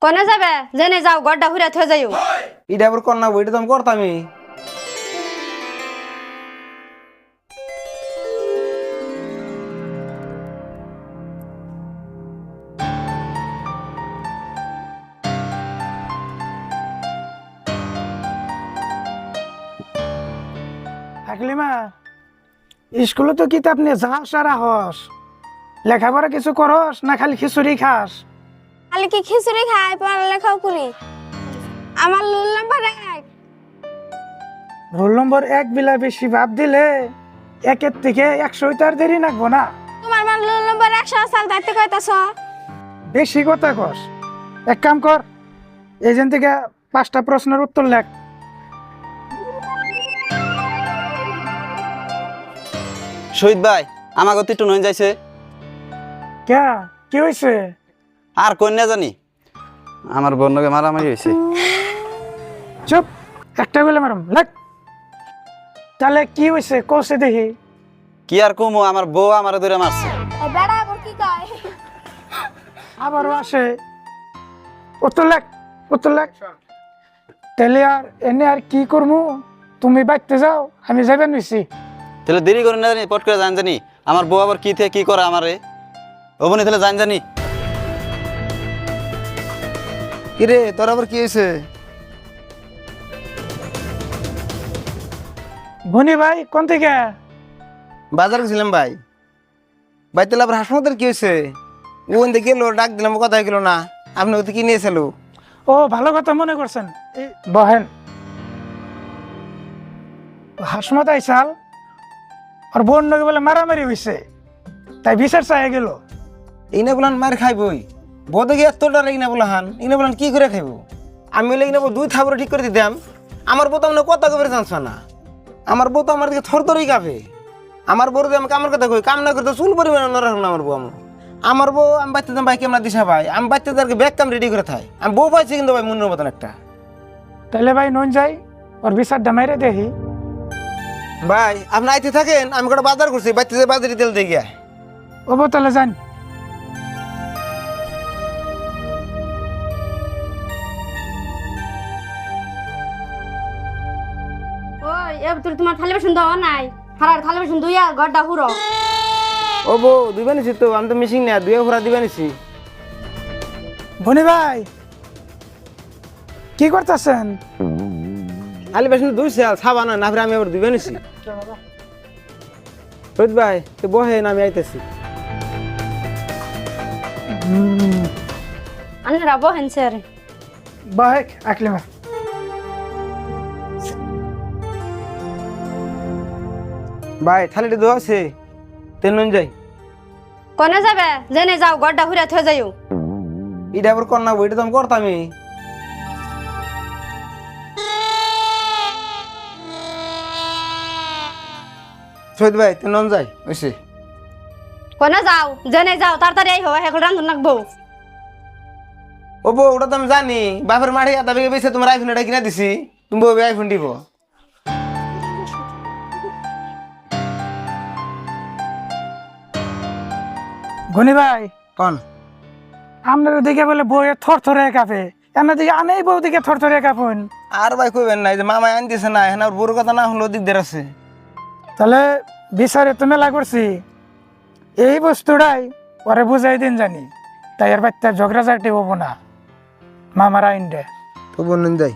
কোনে যাবে জেনে যাও গড়টা ঘুরে থয়ে যাইও। এটা আবার কর না বইটা তো আমি করতামই। আকলিমা স্কুলে তো কিতাব নিয়ে যাস সারা হস, লেখাপড়া কিছু করস না খালি খিচুড়ি খাস? খালি কি খিচুড়ি খাই, পড়ালেখাও করি। আমার রোল নাম্বার 1। রোল নম্বর 1 বিলা বেশি ভাব দিলে 1-এর থেকে 100 তার দেরি নাকবো না। তোমার আমার রোল নাম্বার 100 সাল দাইতে কইতাছ। বেশি কথা কস। এক কাম কর, এজেন্ট থেকে 5টা প্রশ্নের উত্তর লেখ। শহীদ ভাই আমাকে তো একটু নয় যাইছে। কে কি হয়েছে? আর কন্যা জানি আমার বন্ধুকে মারামারি হয়েছে। চুপ, একটা বলে ম্যাডাম লেখ। তাহলে কি হয়েছে কোসে দেখি। কি আর কমো, আমার বউ আমার ধরে মারছে। এই বেড়া আবার কি কয়? আবারও আসে। উত্তর লেখ, উত্তর লেখ। তাহলে আর এনে আর কি করবো? তুমি বাইতে যাও, আমি যাবেন নিছি। তাহলে দেরি করে না জানি, পট করে জান জানি আমার বউ আবার কি থেকে কি করে আমারে অবনি, তাহলে জান জানি। কিরে তোর আবার কি হয়েছে? ভনি ভাই কোন থেকে? বাজার গেছিলাম ভাই। বাইতে আবার হাসপাতাল কি হয়েছে? ওন দেখে গেলো, ডাক দিলাম, কথা গেল না। আপনি ওতে কি নিয়েছিল? ও ভালো কথা মনে করছেন, বহেন। হাসমত আইসাল আর বোন নগে বলে মারামারি হয়েছে, তাই বিচার চাই গেল। ইনা বলান মার খাইবই, বোধ গিয়ে এতটা ইনা বলাহান, ইনা বলান কি করে খাইব? আমি হলে ইনা 2 থাবরে ঠিক করে দিতাম। আমার বউ তো আমরা কথা কবে জানছ না। আমার বউ তো আমার দিকে থরথরই কাঁপে। আমার বউ আমি কামের কথা কই, কাম না করতে চুল পরিমাণ নরম না। আমার বউ আমি বাচ্চা ভাই কেমন দিশা ভাই, আমি বাচ্চাদেরকে ব্যাগ কাম রেডি করে থাই। আমি বউ পাইছি কিন্তু ভাই মনের মতন একটা। তাহলে ভাই নন যাই ওর বিচারটা মাইরে দেখি। ভাই আপনি আইতে থাকেন, আমি কটা বাজার করছি, বাচ্চাদের বাজারে তেল দিয়ে গিয়া। ও তাহলে যান। ওই এবার তোমার থালি বাসন দেওয়া নাই, হারার থালি বাসন দুইয়া গড়টা ঘুরো। ও বউ দিবে নিছি তো, আমি তো মিশিং না, 2 ঘোরা দিবে নিছি। ভনি ভাই কি করতেছেন? আলি বেশি 2 সাল সাবা না ফিরে আমি আবার দিবে নিছি। রোহিত ভাই তো বহে না, আমি আইতেছি। আন্নারা বহেন স্যার। বাহেক আকলিমা। ভাই থালিটা দোয়া আছে, তেল নুন যাই। কোনে যাবে জেনে যাও গড়টা ঘুরে থয়ে যাইও। এটা আবার কর না বইটা তো আমি করতামই। শহীদ ভাই তেল নুন যাই ওইসে। কোনে যাও জেনে যাও, তাড়াতাড়ি আইহো, এখন রান্ধন রাখবো। ও বউ ওটা তো আমি জানি, বাপের মাঠে আধা বিঘা বেশি তোমার আইফোন এটা কিনা দিছি, তুমি বউ আইফোন দিব। ভনি ভাই কন আপনার দিকে বলে বইয়ে থর থরে কাঁপে, এনার দিকে আনেই বউ দিকে থর থরে কাঁপুন। আর ভাই কইবেন না, যে মামাই আন দিছে না, এখন আর বউর কথা না হলো দিকদার আছে। তাহলে বিচারে তো মেলা করছি, এই বস্তুটাই পরে বুঝাই দিন জানি, তাই এর বাচ্চা ঝগড়া ঝাঁটি হবো না। মামারা আইন দে তো বলুন যাই।